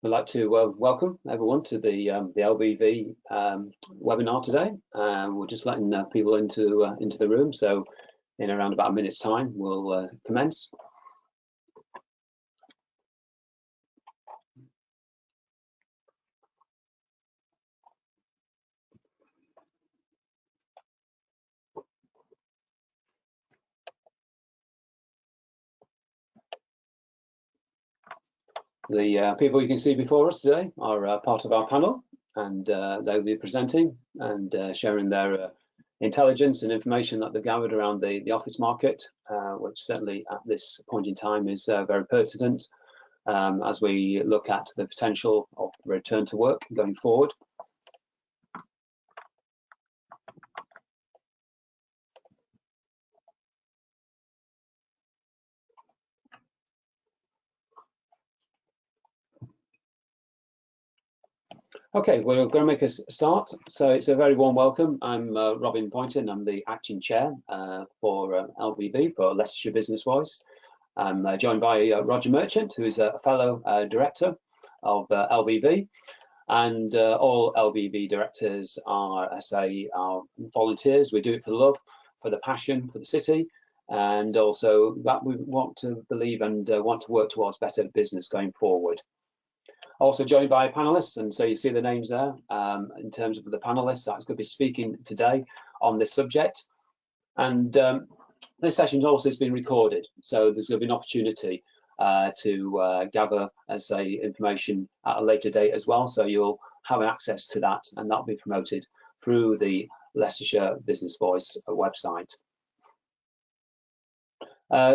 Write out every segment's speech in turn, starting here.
We'd like to welcome everyone to the LBV webinar today. We're just letting people into the room, so in around about a minute's time we'll commence. The people you can see before us today are part of our panel, and they'll be presenting and sharing their intelligence and information that they've gathered around the office market, which certainly at this point in time is very pertinent as we look at the potential of return to work going forward. Okay, we're going to make a start. So it's a very warm welcome. I'm Robin Poynton. I'm the acting chair for LBV, for Leicestershire Business Voice. I'm joined by Rgmp, who is a fellow director of LBV. And all LBV directors are, I say, are volunteers. We do it for love, for the passion, for the city, and also that we want to believe and want to work towards better business going forward. Also joined by panelists, and so you see the names there in terms of the panelists that's going to be speaking today on this subject. And this session also has been recorded, so there's going to be an opportunity to gather, as say, information at a later date as well. So you'll have access to that, and that'll be promoted through the Leicestershire Business Voice website.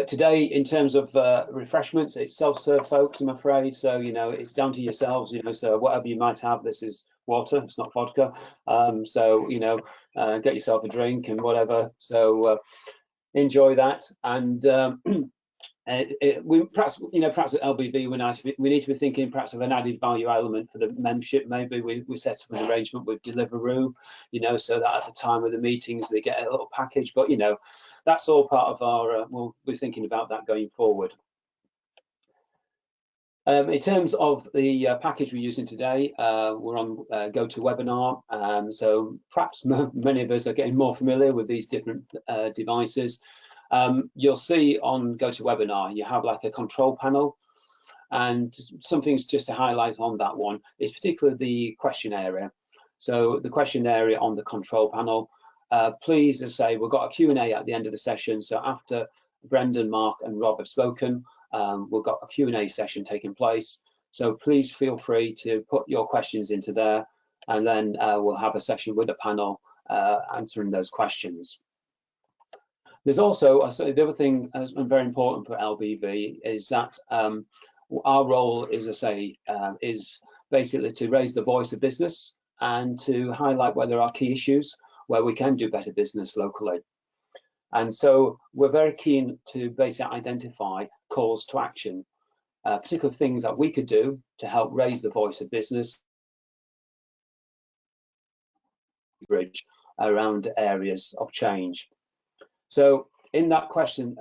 Today, in terms of refreshments, it's self-serve, folks, I'm afraid. So, you know, it's down to yourselves, you know, so whatever you might have, this is water, it's not vodka. So, you know, get yourself a drink and whatever. So enjoy that. And we perhaps, you know, perhaps at LBV, we need to be thinking perhaps of an added value element for the membership. Maybe we set up an arrangement with Deliveroo, you know, so that at the time of the meetings they get a little package. But you know, that's all part of our. We'll be thinking about that going forward. In terms of the package we're using today, we're on GoToWebinar, so perhaps many of us are getting more familiar with these different devices. You'll see on GoToWebinar, you have like a control panel, and some things just to highlight on that one is particularly the question area. So the question area on the control panel, please, as I say, we've got a Q&A at the end of the session. So after Brendan, Mark and Rob have spoken, we've got a Q&A session taking place. So please feel free to put your questions into there, and then we'll have a session with the panel answering those questions. There's also, the other thing that's very important for LBV is that our role is, I say, is basically to raise the voice of business and to highlight where there are key issues where we can do better business locally. And so we're very keen to basically identify calls to action, particular things that we could do to help raise the voice of business bridge around areas of change. So in that question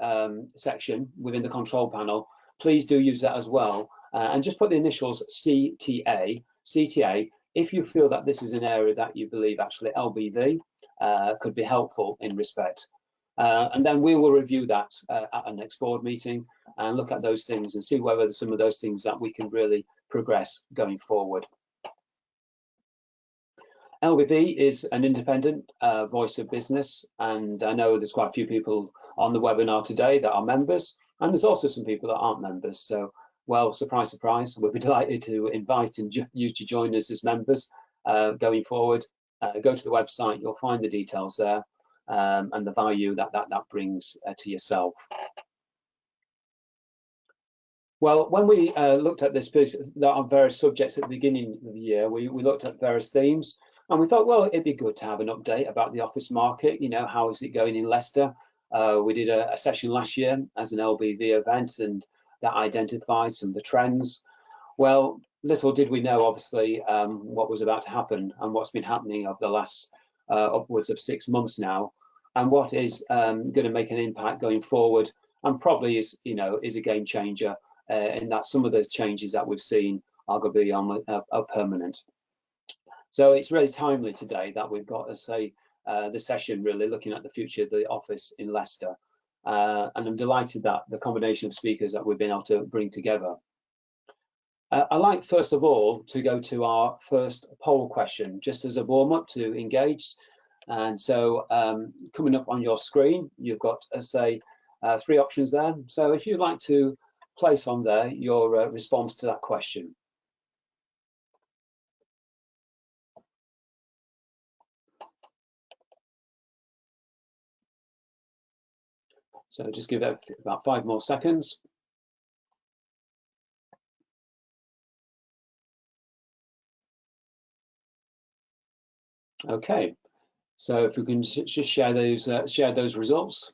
section within the control panel, please do use that as well, and just put the initials CTA, if you feel that this is an area that you believe actually LBV could be helpful in respect. And then we will review that at our next board meeting and look at those things and see whether there's some of those things that we can really progress going forward. LBV is an independent voice of business, and I know there's quite a few people on the webinar today that are members, and there's also some people that aren't members. So, well, surprise, surprise, we'll be delighted to invite you to join us as members going forward. Go to the website, you'll find the details there and the value that brings to yourself. Well, when we looked at this piece, there are various subjects at the beginning of the year, we looked at various themes. And we thought, well, it'd be good to have an update about the office market. You know, how is it going in Leicester? We did a session last year as an LBV event, and that identified some of the trends. Well, little did we know, obviously, what was about to happen and what's been happening over the last upwards of 6 months now, and what is going to make an impact going forward, and probably is, you know, is a game changer in that some of those changes that we've seen arguably are permanent. So it's really timely today that we've got, as say, the session really looking at the future of the office in Leicester. And I'm delighted that the combination of speakers that we've been able to bring together. I'd like, first of all, to go to our first poll question, just as a warm-up to engage. And so coming up on your screen, you've got, as say, 3 options there. So if you'd like to place on there your response to that question. So just give it about 5 more seconds. Okay, so if we can just share those results.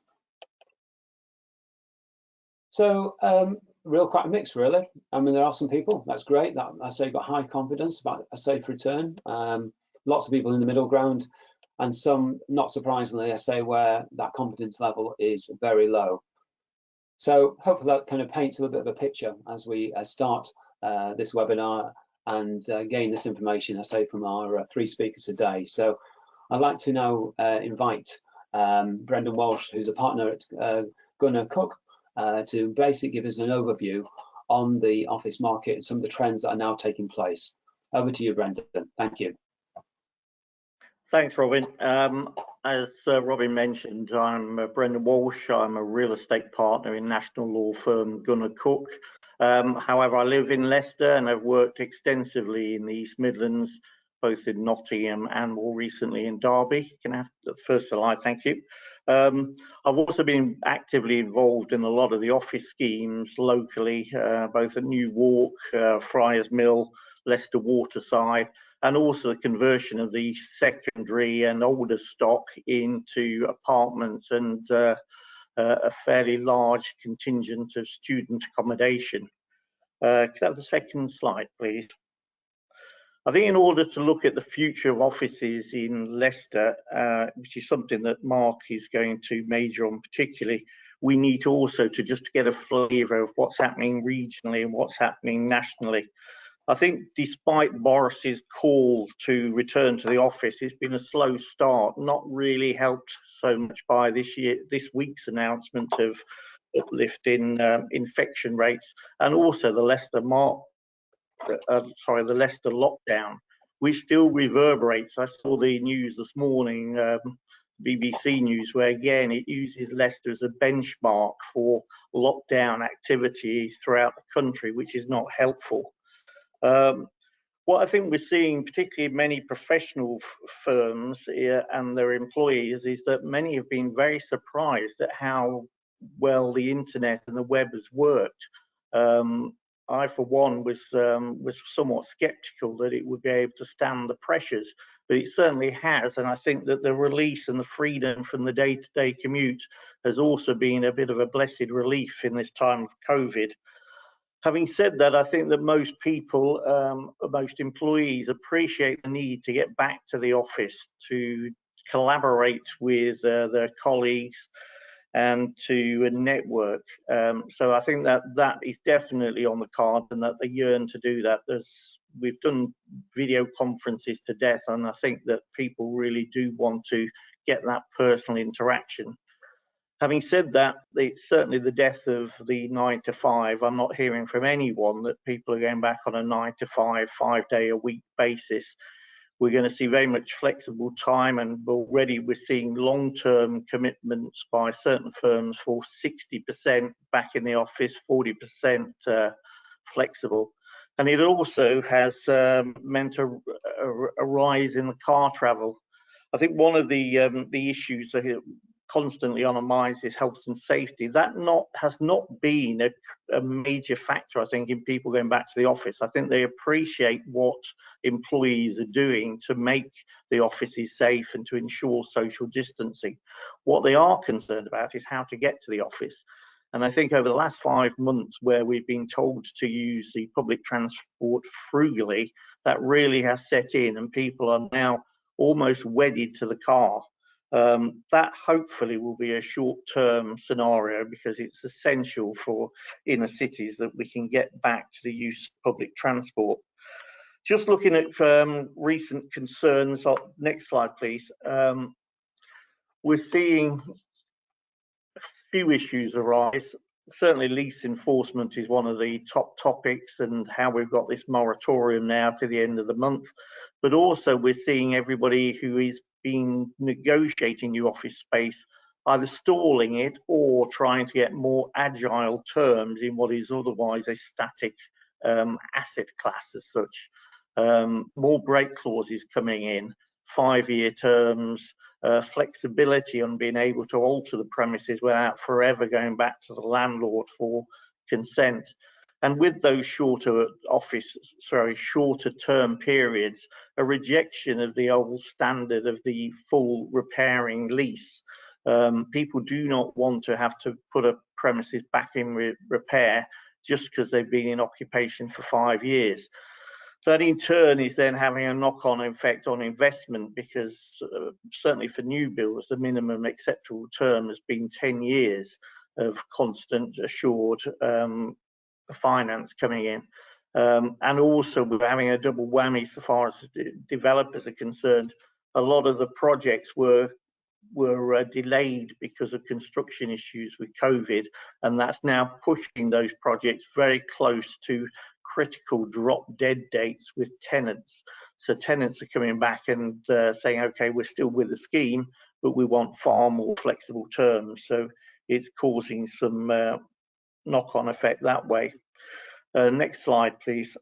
So quite a mix really. I mean, there are some people, that's great, that I say got high confidence about a safe return. Lots of people in the middle ground, and some, not surprisingly, I say where that confidence level is very low. So hopefully that kind of paints a little bit of a picture as we start this webinar and gain this information, I say, from our 3 speakers today. So I'd like to now invite Brendan Walsh, who's a partner at Gunnercooke, to basically give us an overview on the office market and some of the trends that are now taking place. Over to you, Brendan. Thank you. Thanks, Robin. As Robin mentioned, I'm Brendan Walsh. I'm a real estate partner in national law firm Gunnercooke. However, I live in Leicester and I've worked extensively in the East Midlands, both in Nottingham and more recently in Derby. Can I have the first slide? Thank you. I've also been actively involved in a lot of the office schemes locally, both at New Walk, Friars Mill, Leicester Waterside, and also the conversion of the secondary and older stock into apartments and a fairly large contingent of student accommodation. Can I have the second slide, please? I think in order to look at the future of offices in Leicester, which is something that Mark is going to major on particularly, we need to also to just get a flavour of what's happening regionally and what's happening nationally. I think despite Boris's call to return to the office, it's been a slow start, not really helped so much by this week's announcement of uplift in infection rates, and also the Leicester the Leicester lockdown, which still reverberates. I saw the news this morning, BBC News, where again it uses Leicester as a benchmark for lockdown activity throughout the country, which is not helpful. What I think we're seeing, particularly many professional firms and their employees, is that many have been very surprised at how well the internet and the web has worked. I, for one, was somewhat sceptical that it would be able to stand the pressures, but it certainly has. And I think that the release and the freedom from the day-to-day commute has also been a bit of a blessed relief in this time of COVID. Having said that, I think that most people, most employees appreciate the need to get back to the office, to collaborate with their colleagues and to network. So I think that that is definitely on the card and that they yearn to do that. We've done video conferences to death, and I think that people really do want to get that personal interaction. Having said that, it's certainly the death of the 9 to 5. I'm not hearing from anyone that people are going back on a 9 to 5, 5-day-a-week basis. We're going to see very much flexible time, and already we're seeing long-term commitments by certain firms for 60% back in the office, 40% flexible. And it also has meant a rise in the car travel. I think one of the issues that are constantly on our minds is health and safety. That has not been a major factor, I think, in people going back to the office. I think they appreciate what employees are doing to make the offices safe and to ensure social distancing. What they are concerned about is how to get to the office. And I think over the last 5 months, where we've been told to use the public transport frugally, that really has set in, and people are now almost wedded to the car. That hopefully will be a short-term scenario, because it's essential for inner cities that we can get back to the use of public transport. Just looking at recent concerns, next slide please. We're seeing a few issues arise. Certainly lease enforcement is one of the top topics, and how we've got this moratorium now to the end of the month. But also we're seeing everybody who is been negotiating new office space either stalling it or trying to get more agile terms in what is otherwise a static asset class as such. More break clauses coming in, 5-year terms, flexibility on being able to alter the premises without forever going back to the landlord for consent. And with those shorter term periods, a rejection of the old standard of the full repairing lease. People do not want to have to put a premises back in repair just because they've been in occupation for 5 years. So that in turn is then having a knock-on effect on investment, because certainly for new builds, the minimum acceptable term has been 10 years of constant assured finance coming in. And also we're having a double whammy so far as developers are concerned. A lot of the projects were delayed because of construction issues with COVID, and that's now pushing those projects very close to critical drop dead dates with tenants. So tenants are coming back and saying, okay, we're still with the scheme, but we want far more flexible terms. So it's causing some knock-on effect that way. Next slide, please.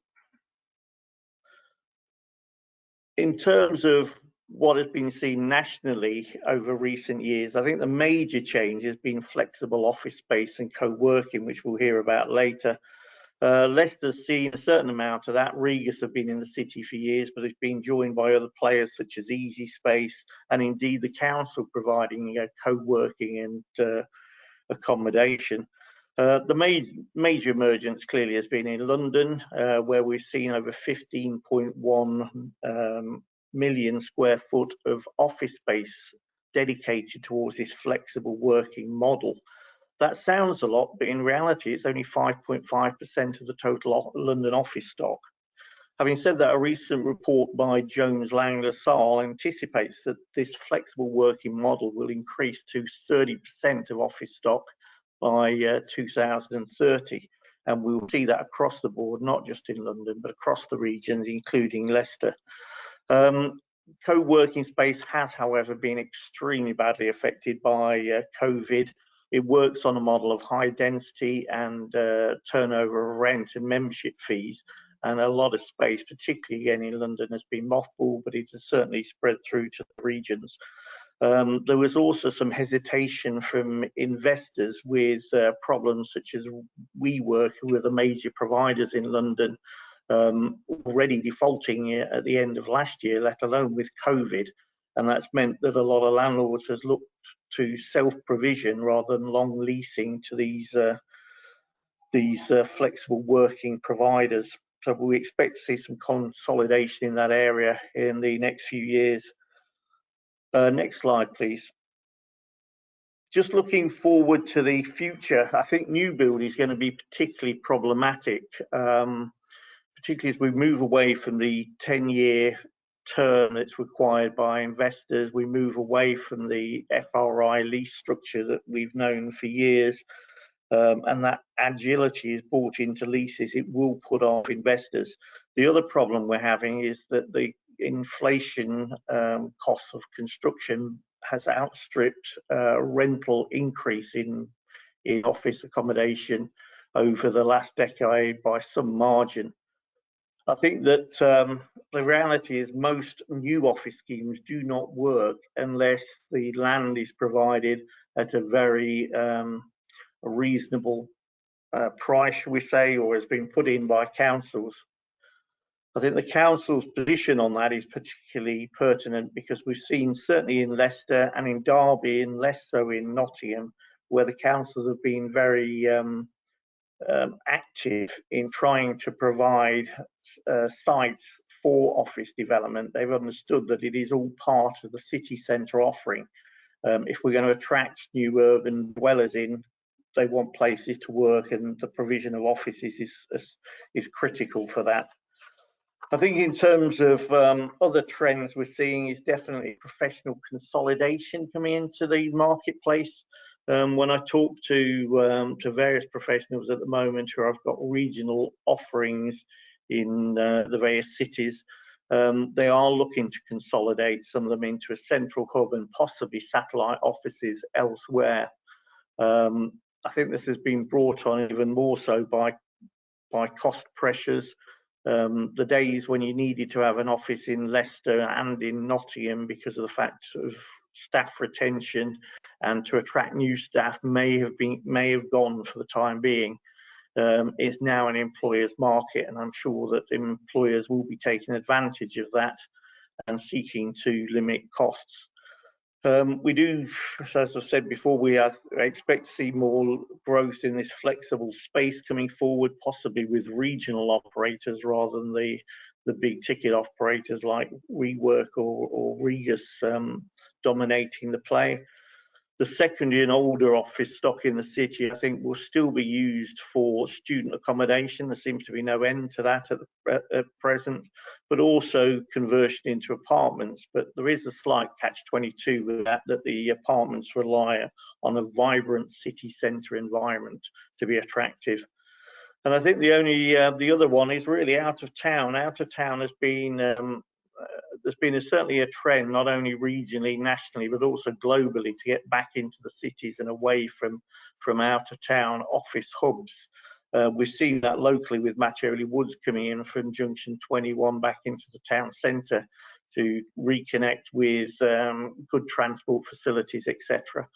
In terms of what has been seen nationally over recent years, I think the major change has been flexible office space and co-working, which we'll hear about later. Leicester's seen a certain amount of that. Regus have been in the city for years, but it's been joined by other players such as Easy Space, and indeed the council providing co-working and accommodation. The major emergence clearly has been in London, where we've seen over 15.1 million square foot of office space dedicated towards this flexible working model. That sounds a lot, but in reality, it's only 5.5% of the total London office stock. Having said that, a recent report by Jones Lang LaSalle anticipates that this flexible working model will increase to 30% of office stock by 2030. And we will see that across the board, not just in London, but across the regions, including Leicester. Co-working space has, however, been extremely badly affected by COVID. It works on a model of high density and turnover of rent and membership fees, and a lot of space, particularly again in London, has been mothballed, but it has certainly spread through to the regions. There was also some hesitation from investors with problems such as WeWork, who are the major providers in London, already defaulting at the end of last year, let alone with COVID. And that's meant that a lot of landlords has looked to self-provision rather than long leasing to these flexible working providers. So we expect to see some consolidation in that area in the next few years. Next slide, please. Just looking forward to the future, I think new build is going to be particularly problematic, particularly as we move away from the 10-year term that's required by investors. We move away from the FRI lease structure that we've known for years, and that agility is brought into leases. It will put off investors. The other problem we're having is that the inflation costs of construction has outstripped rental increase in office accommodation over the last decade by some margin. I think that the reality is most new office schemes do not work unless the land is provided at a very reasonable price, shall we say, or has been put in by councils. I think the council's position on that is particularly pertinent, because we've seen certainly in Leicester and in Derby, and less so in Nottingham, where the councils have been very active in trying to provide sites for office development. They've understood that it is all part of the city centre offering. If we're going to attract new urban dwellers in, they want places to work, and the provision of offices is critical for that. I think in terms of other trends we're seeing is definitely professional consolidation coming into the marketplace. When I talk to various professionals at the moment who have got regional offerings in the various cities, they are looking to consolidate some of them into a central hub and possibly satellite offices elsewhere. I think this has been brought on even more so by cost pressures. The days when you needed to have an office in Leicester and in Nottingham because of the fact of staff retention and to attract new staff may have gone for the time being. It's now an employer's market, and I'm sure that employers will be taking advantage of that and seeking to limit costs. We do, as I've said before, I expect to see more growth in this flexible space coming forward, possibly with regional operators rather than the big ticket operators like WeWork or Regus dominating the play. The secondary and older office stock in the city, I think, will still be used for student accommodation. There seems to be no end to that at present, but also conversion into apartments. But there is a slight catch-22 with that the apartments rely on a vibrant city centre environment to be attractive. And I think the other one is really out of town. Out of town has been there's been certainly a trend, not only regionally, nationally, but also globally, to get back into the cities and away from out of town office hubs. We've seen that locally with Match-Early Woods coming in from Junction 21 back into the town centre to reconnect with good transport facilities, etc.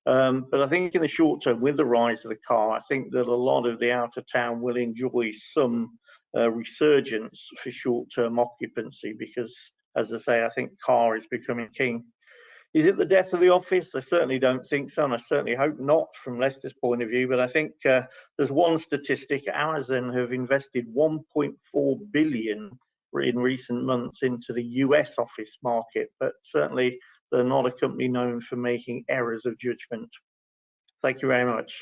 But I think in the short term, with the rise of the car, I think that a lot of the out of town will enjoy some resurgence for short-term occupancy because, as I say, I think car is becoming king. Is it the death of the office? I certainly don't think so, and I certainly hope not from Leicester's point of view. But I think there's one statistic: Amazon have invested 1.4 billion in recent months into the US office market, but certainly they're not a company known for making errors of judgment. Thank you very much.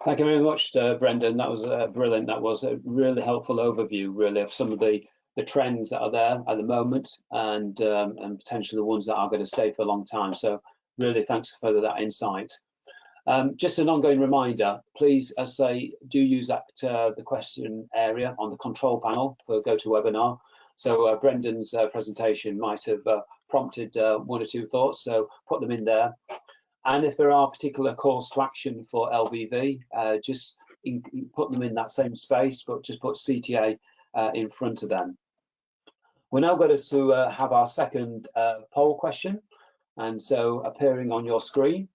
Thank you very much, Brendan. That was brilliant. That was a really helpful overview, really, of some of the trends that are there at the moment and potentially the ones that are going to stay for a long time. So really thanks for that insight. Just an ongoing reminder, please, as I say, do use that the question area on the control panel for GoToWebinar. So Brendan's presentation might have prompted one or two thoughts, so put them in there. And if there are particular calls to action for LBV, just put them in that same space, but just put CTA in front of them. We're now going to have our second poll question. And so appearing on your screen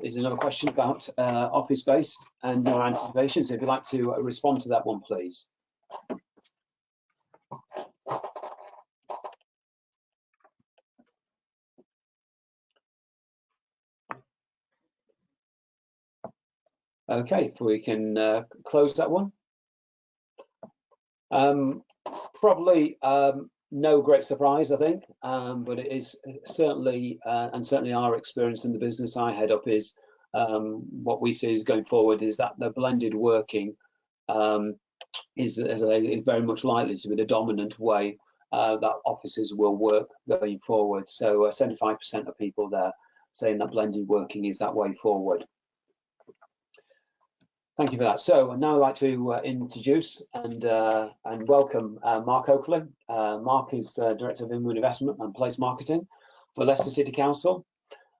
is another question about office-based and your anticipation. So if you'd like to respond to that one, please. Okay, if we can close that one. Probably no great surprise, I think, but it is certainly, and certainly our experience in the business I head up is what we see is going forward is that the blended working is very much likely to be the dominant way that offices will work going forward. So 75% of people there saying that blended working is that way forward. Thank you for that. So I'd now like to introduce and welcome Mark Oakley. Mark is Director of Inward Investment and Place Marketing for Leicester City Council.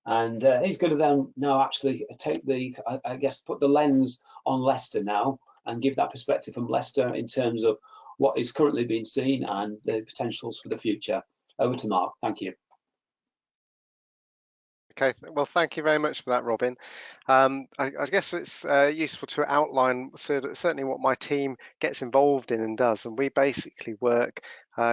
And he's going to then now actually take the, I guess, put the lens on Leicester now and give that perspective from Leicester in terms of what is currently being seen and the potentials for the future. Over to Mark. Thank you. Okay, well, thank you very much for that, Robin. I guess it's useful to outline certainly what my team gets involved in and does. And we basically work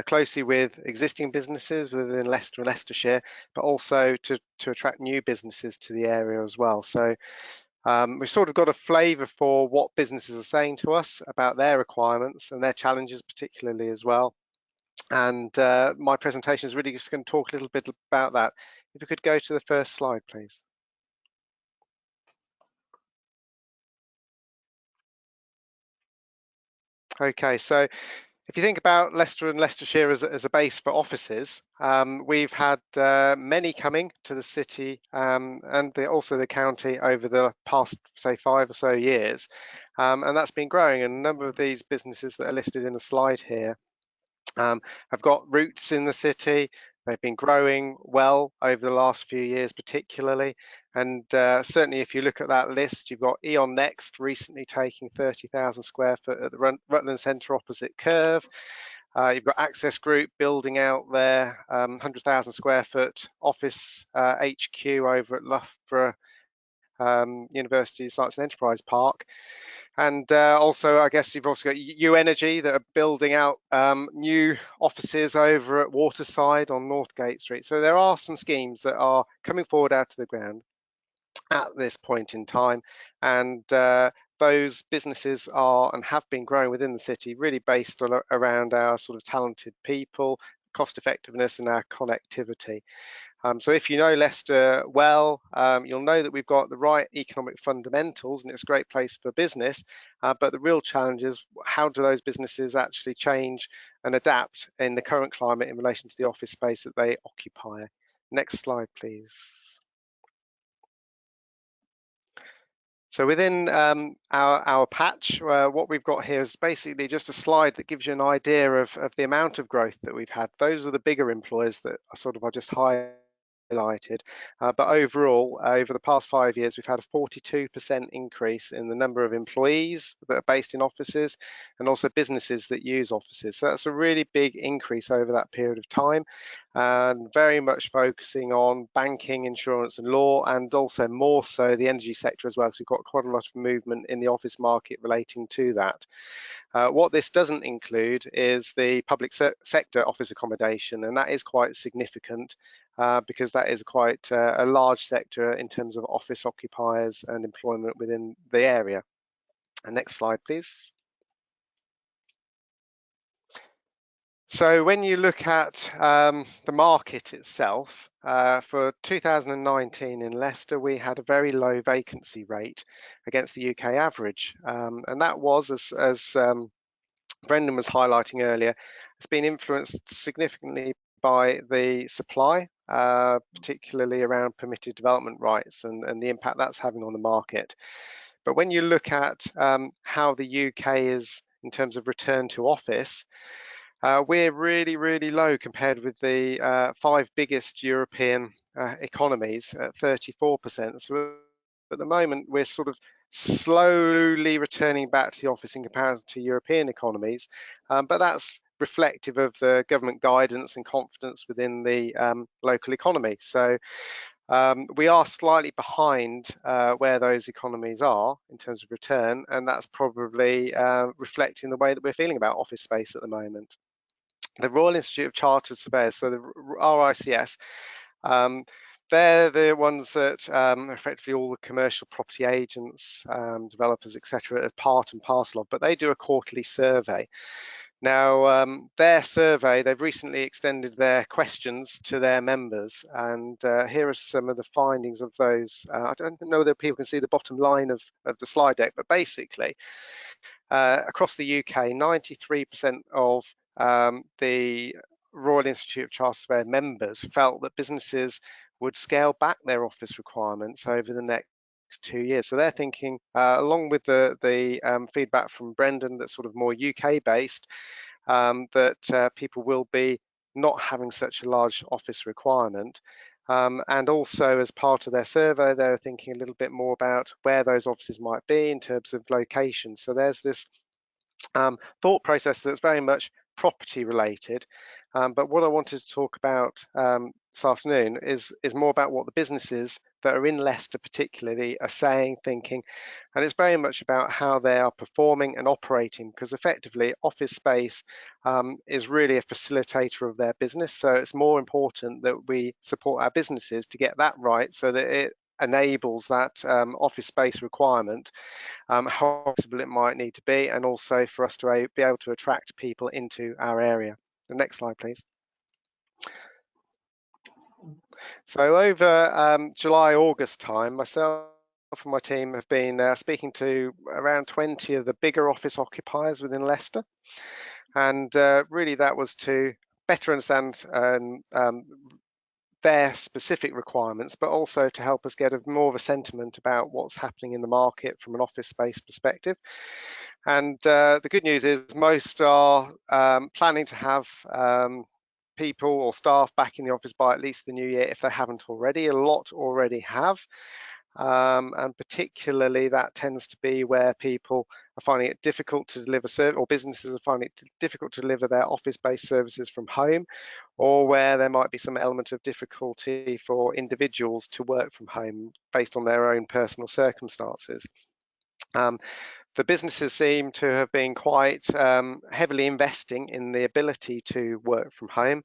closely with existing businesses within Leicester and Leicestershire, but also to attract new businesses to the area as well. So we've sort of got a flavour for what businesses are saying to us about their requirements and their challenges particularly as well. And my presentation is really just going to talk a little bit about that. If you could go to the first slide, please. Okay, so if you think about Leicester and Leicestershire as a base for offices, we've had many coming to the city and also the county over the past, say, 5 or so years. And that's been growing. And a number of these businesses that are listed in the slide here have got roots in the city. They've been growing well over the last few years, particularly. And certainly, if you look at that list, you've got Eon Next recently taking 30,000 square foot at the Rutland Centre opposite Curve. You've got Access Group building out their 100,000 square foot office HQ over at Loughborough University Science and Enterprise Park. And also, I guess you've also got U Energy that are building out new offices over at Waterside on Northgate Street. So there are some schemes that are coming forward out of the ground at this point in time. And those businesses are and have been growing within the city, really based on, around our sort of talented people, cost effectiveness and our connectivity. So if you know Leicester well, you'll know that we've got the right economic fundamentals and it's a great place for business. But the real challenge is, how do those businesses actually change and adapt in the current climate in relation to the office space that they occupy? Next slide, please. So within our patch, what we've got here is basically just a slide that gives you an idea of the amount of growth that we've had. Those are the bigger employers that I just highlighted. But overall, over the past 5 years, we've had a 42% increase in the number of employees that are based in offices and also businesses that use offices. So that's a really big increase over that period of time, and very much focusing on banking, insurance and law, and also more so the energy sector as well, because we've got quite a lot of movement in the office market relating to that. What this doesn't include is the public sector office accommodation, and that is quite significant because that is quite a large sector in terms of office occupiers and employment within the area. And next slide, please. So when you look at the market itself, for 2019 in Leicester, we had a very low vacancy rate against the UK average. And that was, as Brendan was highlighting earlier, it's been influenced significantly by the supply, particularly around permitted development rights and the impact that's having on the market. But when you look at how the UK is in terms of return to office, we're really, really low compared with the 5 biggest European economies at 34%. So at the moment, we're sort of slowly returning back to the office in comparison to European economies, but that's reflective of the government guidance and confidence within the local economy. So we are slightly behind where those economies are in terms of return, and that's probably reflecting the way that we're feeling about office space at the moment. The Royal Institute of Chartered Surveyors, so the RICS, they're the ones that effectively all the commercial property agents, developers, etc., are part and parcel of, but they do a quarterly survey. Now, their survey, they've recently extended their questions to their members, and here are some of the findings of those. I don't know whether people can see the bottom line of the slide deck, but basically, across the UK, 93% of the Royal Institute of Chartered Surveyors members felt that businesses would scale back their office requirements over the next 2 years. So they're thinking, along with the feedback from Brendan, that's sort of more UK based, that people will be not having such a large office requirement. And also, as part of their survey, they're thinking a little bit more about where those offices might be in terms of location. So there's this thought process that's very much property related. But what I wanted to talk about this afternoon is more about what the businesses that are in Leicester particularly are saying, thinking, and it's very much about how they are performing and operating, because effectively office space is really a facilitator of their business. So it's more important that we support our businesses to get that right, so that it enables that office space requirement, how flexible it might need to be, and also for us to be able to attract people into our area. The next slide, please. So over July, August time, myself and my team have been speaking to around 20 of the bigger office occupiers within Leicester. And really that was to better understand their specific requirements, but also to help us get more of a sentiment about what's happening in the market from an office space perspective. And the good news is most are planning to have people or staff back in the office by at least the new year if they haven't already. A lot already have. And particularly that tends to be where people are finding it difficult to deliver or businesses are finding it difficult to deliver their office-based services from home, or where there might be some element of difficulty for individuals to work from home based on their own personal circumstances. The businesses seem to have been quite heavily investing in the ability to work from home.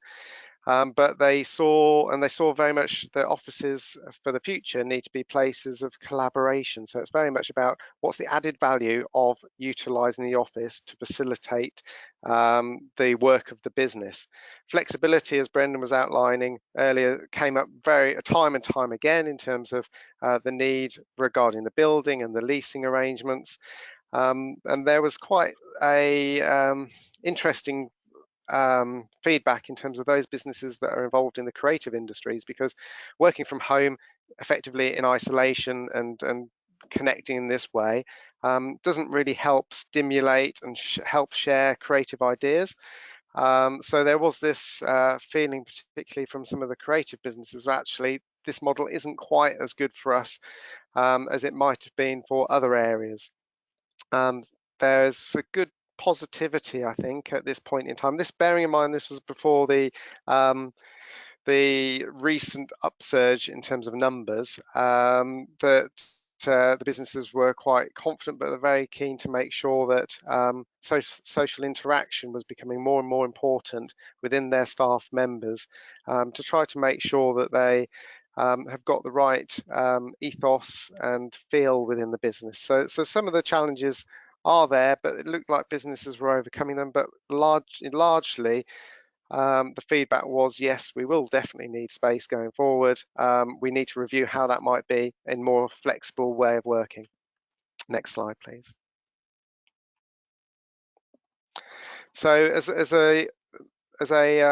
But they saw very much that offices for the future need to be places of collaboration. So it's very much about what's the added value of utilising the office to facilitate the work of the business. Flexibility, as Brendan was outlining earlier, came up time and time again in terms of the need regarding the building and the leasing arrangements. And there was quite a interesting feedback in terms of those businesses that are involved in the creative industries, because working from home effectively in isolation and connecting in this way doesn't really help stimulate and help share creative ideas. So there was this feeling, particularly from some of the creative businesses, that actually this model isn't quite as good for us as it might have been for other areas. There's a good positivity, I think, at this point in time. This, bearing in mind, this was before the recent upsurge in terms of numbers, that the businesses were quite confident, but they're very keen to make sure that social interaction was becoming more and more important within their staff members, to try to make sure that they have got the right ethos and feel within the business. So some of the challenges are there, but it looked like businesses were overcoming them. But largely, the feedback was, yes, we will definitely need space going forward. We need to review how that might be in more flexible way of working. Next slide, please. So as a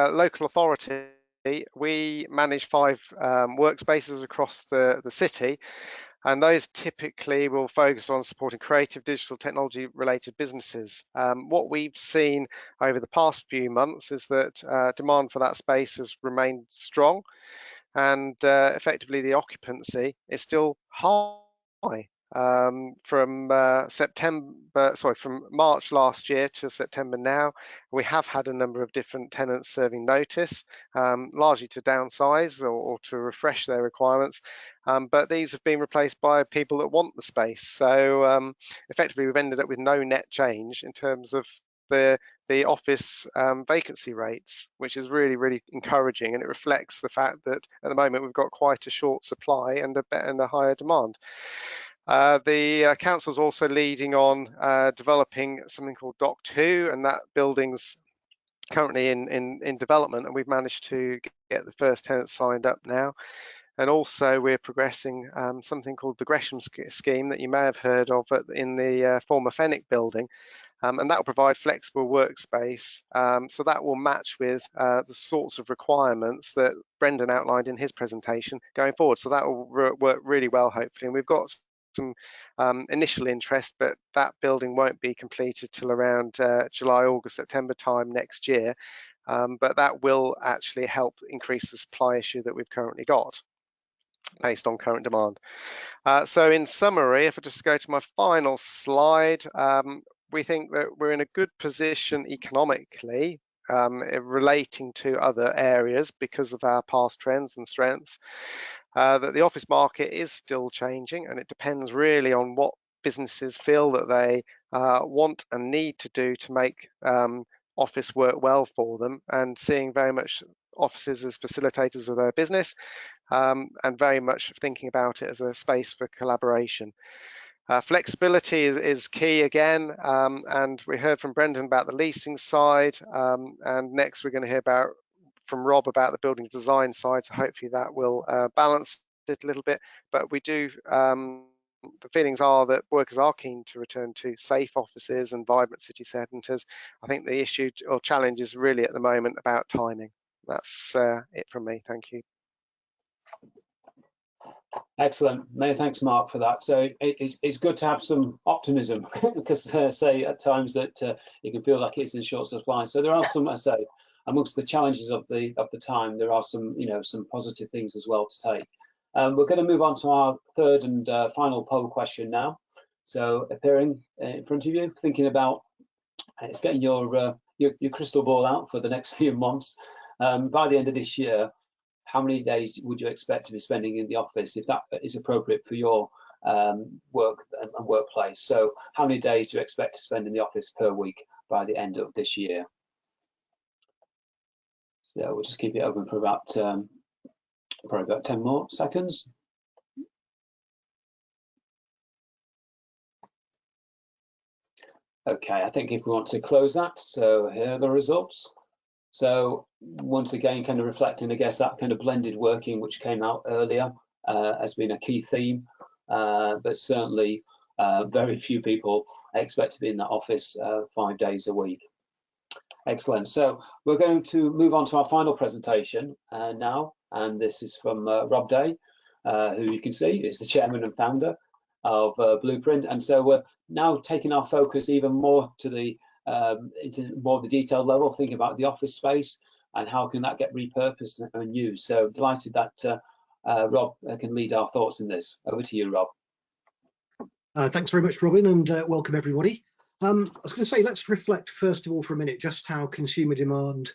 local authority, we manage 5 workspaces across the city. And those typically will focus on supporting creative digital technology related businesses. What we've seen over the past few months is that demand for that space has remained strong, and effectively the occupancy is still high. From March last year to September now, we have had a number of different tenants serving notice, largely to downsize or to refresh their requirements. But these have been replaced by people that want the space. So effectively, we've ended up with no net change in terms of the office vacancy rates, which is really, really encouraging, and it reflects the fact that at the moment we've got quite a short supply and a higher demand. The council's also leading on developing something called Dock 2, and that building's currently in development, and we've managed to get the first tenants signed up now. And also we're progressing something called the Rgmp scheme that you may have heard of in the former Fenwick building. And that will provide flexible workspace. So that will match with the sorts of requirements that Brendan outlined in his presentation going forward. So that will work really well, hopefully. And we've got some initial interest, but that building won't be completed till around July, August, September time next year. But that will actually help increase the supply issue that we've currently got based on current demand. So in summary, if I just go to my final slide, we think that we're in a good position economically relating to other areas because of our past trends and strengths, that the office market is still changing, and it depends really on what businesses feel that they want and need to do to make office work well for them, and seeing very much offices as facilitators of their business, and very much thinking about it as a space for collaboration. Flexibility is key again, and we heard from Brendan about the leasing side, and next we're going to hear from Rob about the building design side, so hopefully that will balance it a little bit. But we do, the feelings are that workers are keen to return to safe offices and vibrant city centres. I think the issue or challenge is really at the moment about timing. That's it from me. Thank you. Excellent. Many thanks, Mark, for that. So it's good to have some optimism because say at times that it can feel like it's in short supply. So there are some, I say, amongst the challenges of the time, there are some some positive things as well to take. We're going to move on to our third and final poll question now. So appearing in front of you, thinking about it's getting your crystal ball out for the next few months. By the end of this year, how many days would you expect to be spending in the office, if that is appropriate for your work and workplace? So how many days do you expect to spend in the office per week by the end of this year? So we'll just keep it open for about probably about 10 more seconds. Okay, I think if we want to close that, so here are the results. So once again, kind of reflecting, I guess, that kind of blended working which came out earlier has been a key theme, but certainly very few people expect to be in that office 5 days a week. Excellent. So we're going to move on to our final presentation now, and this is from Rob Day, who you can see is the chairman and founder of Blueprint. And so we're now taking our focus even more to the into more of the detailed level, thinking about the office space and how can that get repurposed and used. So delighted that Rob can lead our thoughts in this. Over to you, Rob. Thanks very much, Robin, and welcome everybody. I was going to say, let's reflect first of all for a minute just how consumer demand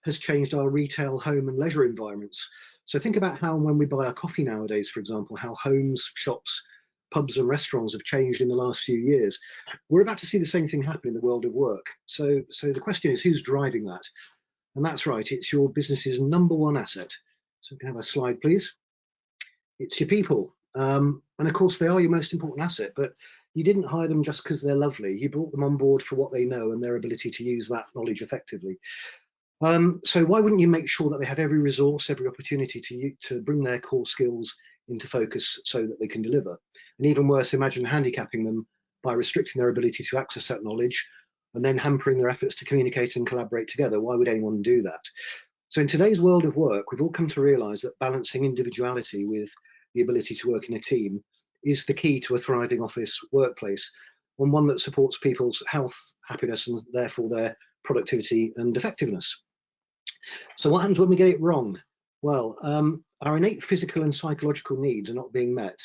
has changed our retail, home and leisure environments. So think about how when we buy our coffee nowadays, for example, how homes, shops, pubs and restaurants have changed in the last few years. We're about to see the same thing happen in the world of work. So the question is, who's driving that? And that's right, it's your business's #1 asset. So we can have a slide, please. It's your people. And of course, they are your most important asset, but you didn't hire them just because they're lovely. You brought them on board for what they know and their ability to use that knowledge effectively. So why wouldn't you make sure that they have every resource, every opportunity to bring their core skills into focus so that they can deliver? And even worse, imagine handicapping them by restricting their ability to access that knowledge and then hampering their efforts to communicate and collaborate together. Why would anyone do that? So in today's world of work, we've all come to realize that balancing individuality with the ability to work in a team is the key to a thriving office workplace, and one that supports people's health, happiness, and therefore their productivity and effectiveness. So what happens when we get it wrong? Well, our innate physical and psychological needs are not being met.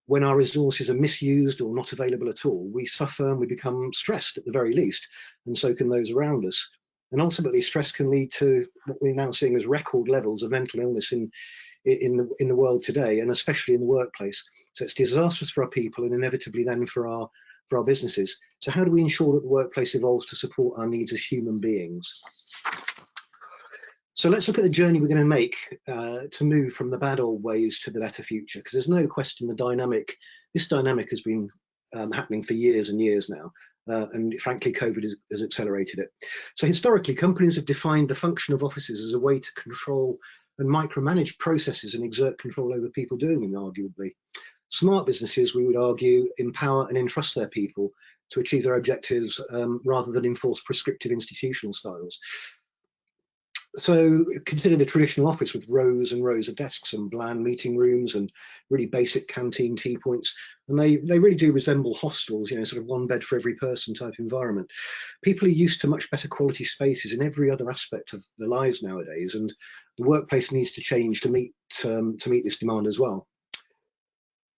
When our resources are misused or not available at all, we suffer and we become stressed at the very least, and so can those around us. And ultimately, stress can lead to what we're now seeing as record levels of mental illness in the world today, and especially in the workplace. So it's disastrous for our people and inevitably then for our businesses. So how do we ensure that the workplace evolves to support our needs as human beings? So let's look at the journey we're going to make to move from the bad old ways to the better future, because there's no question this dynamic has been happening for years and years now, and frankly COVID has accelerated it. So historically, companies have defined the function of offices as a way to control and micromanage processes and exert control over people doing them, arguably. Smart businesses, we would argue, empower and entrust their people to achieve their objectives rather than enforce prescriptive institutional styles. So consider the traditional office with rows and rows of desks and bland meeting rooms and really basic canteen tea points. And they really do resemble hostels, sort of one bed for every person type environment. People are used to much better quality spaces in every other aspect of their lives nowadays, and the workplace needs to change to meet this demand as well.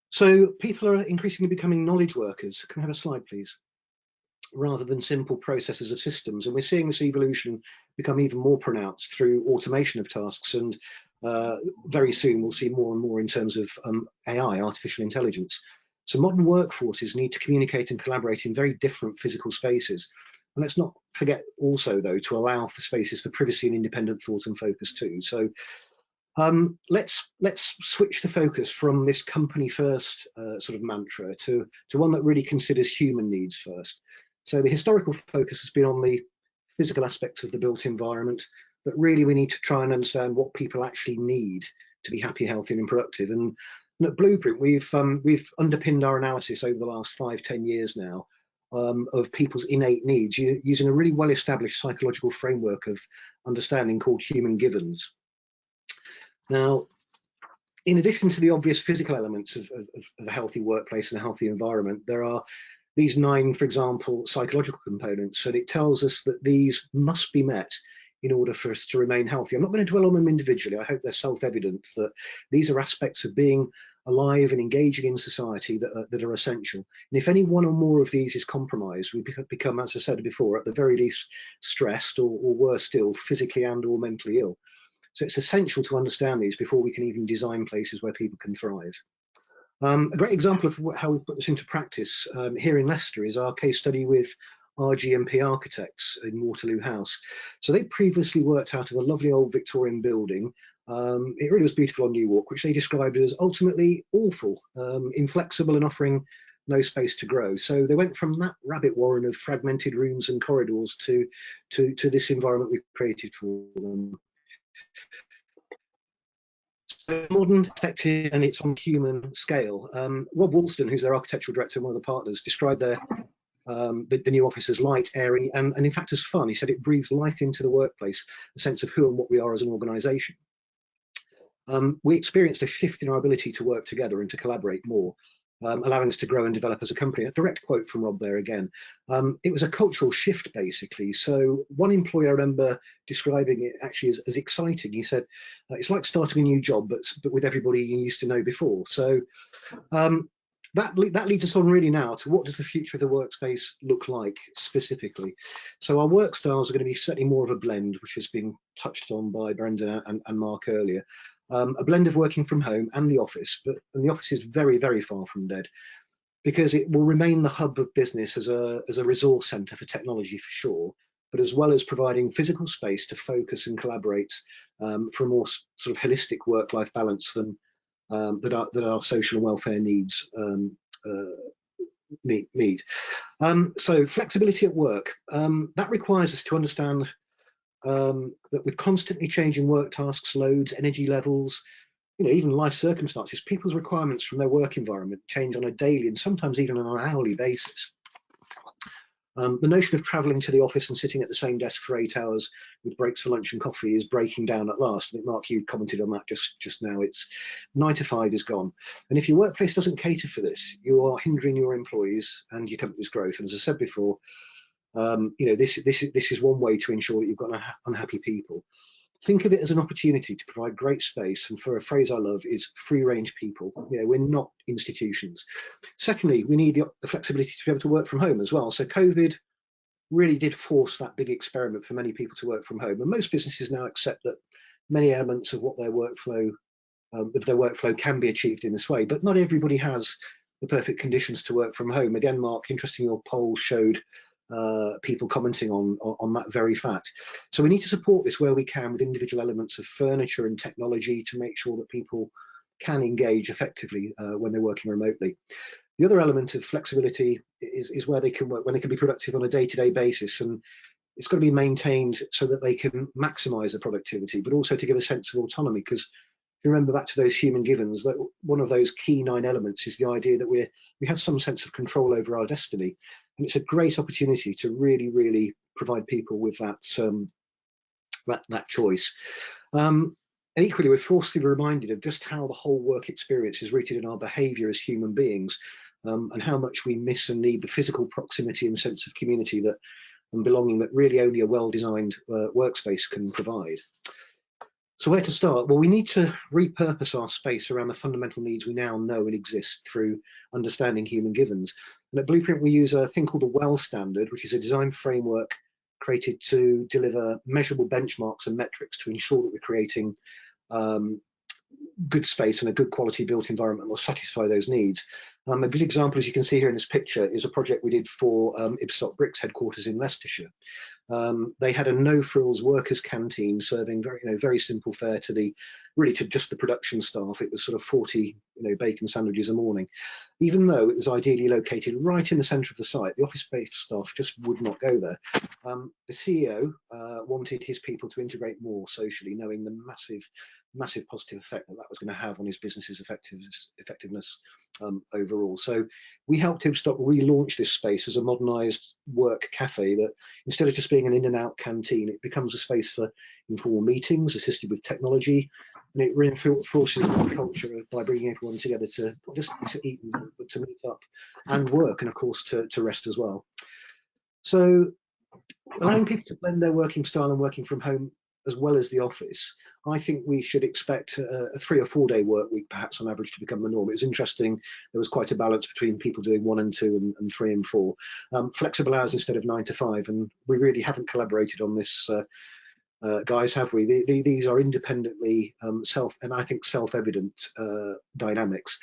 So people are increasingly becoming knowledge workers. Can I have a slide, please? Rather than simple processes of systems. And we're seeing this evolution become even more pronounced through automation of tasks, and very soon we'll see more and more in terms of AI, artificial intelligence. So modern workforces need to communicate and collaborate in very different physical spaces. And let's not forget also, though, to allow for spaces for privacy and independent thought and focus too. So Let's switch the focus from this company first sort of mantra to one that really considers human needs first. So the historical focus has been on the physical aspects of the built environment, but really we need to try and understand what people actually need to be happy, healthy and productive. And at Blueprint, we've underpinned our analysis over the last 5-10 years now of people's innate needs using a really well-established psychological framework of understanding called human givens. Now, in addition to the obvious physical elements of a healthy workplace and a healthy environment, there are these 9, for example, psychological components, and it tells us that these must be met in order for us to remain healthy. I'm not going to dwell on them individually. I hope they're self-evident that these are aspects of being alive and engaging in society that are essential. And if any one or more of these is compromised, we become, as I said before, at the very least stressed or worse still, physically and or mentally ill. So it's essential to understand these before we can even design places where people can thrive. A great example of how we put this into practice here in Leicester is our case study with Rgmp architects in Waterloo House. So they previously worked out of a lovely old Victorian building. It really was beautiful on New Walk, which they described as ultimately awful, inflexible and offering no space to grow. So they went from that rabbit warren of fragmented rooms and corridors to this environment we've created for them. So modern, effective, and it's on human scale. Rob Woolston, who's their architectural director and one of the partners, described the new office as light, airy, and in fact as fun. He said it breathes life into the workplace, a sense of who and what we are as an organisation. We experienced a shift in our ability to work together and to collaborate more, allowing us to grow and develop as a company. A direct quote from Rob there again. It was a cultural shift, basically. So one employee, I remember describing it actually as exciting. He said, it's like starting a new job, but with everybody you used to know before. So that leads us on really now to what does the future of the workspace look like specifically. So our work styles are going to be certainly more of a blend, which has been touched on by Brendan and Mark earlier. A blend of working from home and the office, and the office is very, very far from dead, because it will remain the hub of business as a resource centre for technology for sure, but as well as providing physical space to focus and collaborate for a more sort of holistic work-life balance than that our social and welfare needs need. So flexibility at work, that requires us to understand that with constantly changing work tasks, loads, energy levels, even life circumstances, people's requirements from their work environment change on a daily and sometimes even on an hourly basis. The notion of travelling to the office and sitting at the same desk for 8 hours with breaks for lunch and coffee is breaking down at last. I think, Mark, you commented on that just now. It's 9 to 5 is gone. And if your workplace doesn't cater for this, you are hindering your employees and your company's growth. And as I said before, this is one way to ensure that you've got unhappy people. Think of it as an opportunity to provide great space, and for a phrase I love is free range people. We're not institutions. Secondly, we need the flexibility to be able to work from home as well. So COVID really did force that big experiment for many people to work from home, and most businesses now accept that many elements of what their workflow can be achieved in this way, but not everybody has the perfect conditions to work from home. Again, Mark, interesting, your poll showed people commenting on that very fact. So we need to support this where we can with individual elements of furniture and technology to make sure that people can engage effectively when they're working remotely. The other element of flexibility is where they can work, when they can be productive on a day-to-day basis, and it's got to be maintained so that they can maximize their productivity, but also to give a sense of autonomy, because if you remember back to those human givens, that one of those key 9 elements is the idea that we have some sense of control over our destiny. And it's a great opportunity to really, really provide people with that choice. And equally, we're forcibly reminded of just how the whole work experience is rooted in our behaviour as human beings, and how much we miss and need the physical proximity and sense of community and belonging that really only a well-designed workspace can provide. So where to start? Well, we need to repurpose our space around the fundamental needs we now know and exist through understanding human givens. And at Blueprint, we use a thing called the WELL standard, which is a design framework created to deliver measurable benchmarks and metrics to ensure that we're creating good space and a good quality built environment will satisfy those needs. A good example, as you can see here in this picture, is a project we did for Ibstock Bricks headquarters in Leicestershire. They had a no-frills workers' canteen serving very simple fare to just the production staff. It was sort of 40 bacon sandwiches a morning. Even though it was ideally located right in the centre of the site, the office-based staff just would not go there. The CEO wanted his people to integrate more socially, knowing the massive positive effect that was going to have on his business's effectiveness overall. So we helped Ibstock relaunch this space as a modernised work cafe that, instead of just being an in and out canteen, it becomes a space for informal meetings assisted with technology, and it reinforces the culture by bringing everyone together to just to eat, but to meet up and work, and of course to rest as well. So allowing people to blend their working style and working from home as well as the office, I think we should expect a 3 or 4 day work week perhaps on average to become the norm. It was interesting, there was quite a balance between people doing 1 and 2 and 3 and 4. Flexible hours instead of 9 to 5, and we really haven't collaborated on this, guys, have we? These are independently self-evident dynamics.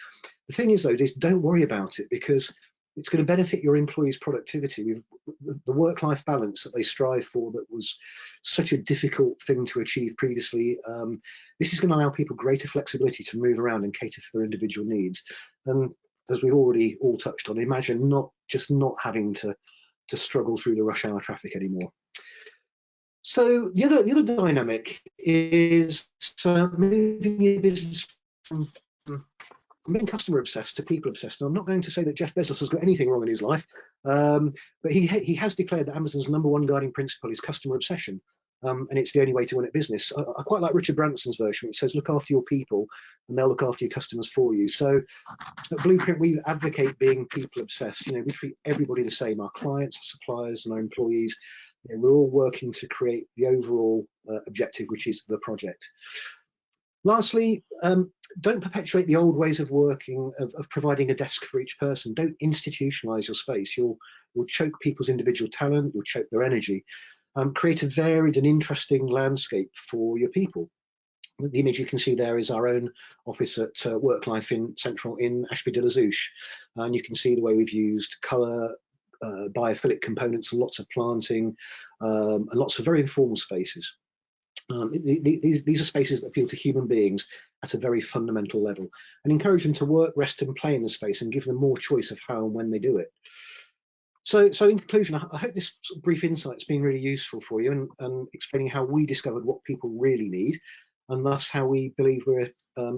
The thing is though, don't worry about it, because it's going to benefit your employees' productivity. The work-life balance that they strive for, that was such a difficult thing to achieve previously. This is going to allow people greater flexibility to move around and cater for their individual needs. And as we've already all touched on, imagine not having to struggle through the rush hour traffic anymore. So the other dynamic is moving your business from being customer obsessed to people obsessed. Now, I'm not going to say that Jeff Bezos has got anything wrong in his life, but he has declared that Amazon's #1 guiding principle is customer obsession, and it's the only way to win at business. I quite like Richard Branson's version, which says, look after your people and they'll look after your customers for you. So at Blueprint, we advocate being people obsessed. We treat everybody the same, our clients, our suppliers and our employees. We're all working to create the overall objective, which is the project. Lastly, don't perpetuate the old ways of working, of providing a desk for each person. Don't institutionalize your space. You'll choke people's individual talent, you'll choke their energy. Create a varied and interesting landscape for your people. The image you can see there is our own office at Worklife in Central in Ashby de la Zouch. And you can see the way we've used colour, biophilic components, and lots of planting, and lots of very informal spaces. These are spaces that appeal to human beings at a very fundamental level, and encourage them to work, rest and play in the space, and give them more choice of how and when they do it. So in conclusion, I hope this brief insight's been really useful for you, and explaining how we discovered what people really need, and thus how we believe we're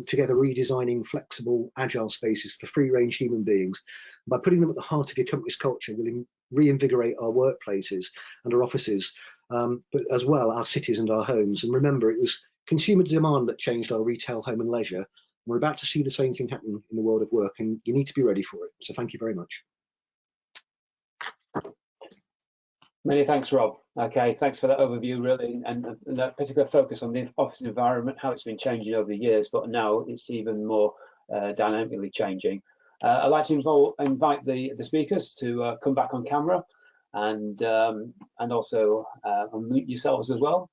together redesigning flexible, agile spaces for free-range human beings. By putting them at the heart of your company's culture, we'll reinvigorate our workplaces and our offices, but as well our cities and our homes. And remember, it was consumer demand that changed our retail, home and leisure. We're about to see the same thing happen in the world of work, and you need to be ready for it. So thank you very much. Many thanks, Rob. Okay, thanks for that overview, really, and that particular focus on the office environment, how it's been changing over the years, but now it's even more dynamically changing. I'd like to invite the speakers to come back on camera, and also unmute yourselves as well.